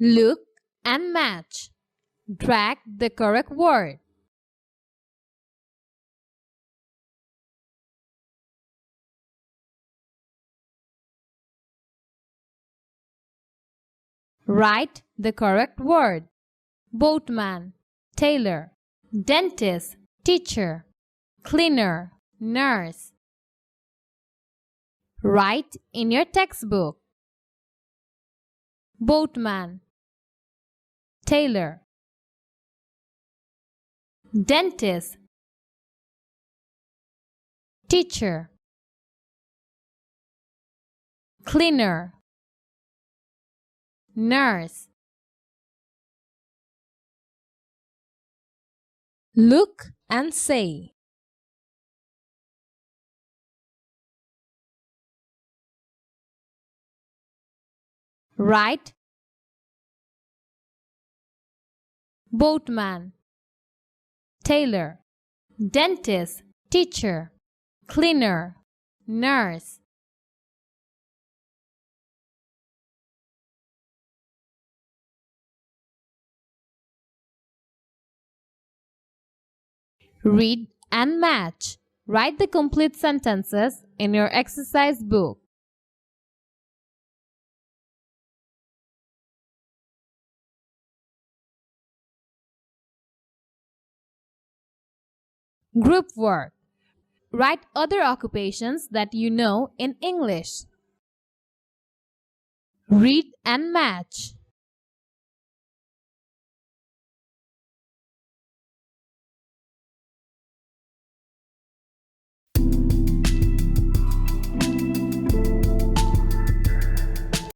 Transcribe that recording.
Look and match. Drag the correct word. Write the correct word. Boatman, tailor, dentist, teacher, cleaner, nurse. Write in your textbook. Boatman, tailor, dentist, teacher, cleaner, nurse. Look and say. Write boatman, tailor, dentist, teacher, cleaner, nurse. Read and match. Write the complete sentences in your exercise book. Group work. Write other occupations that you know in English. Read and match.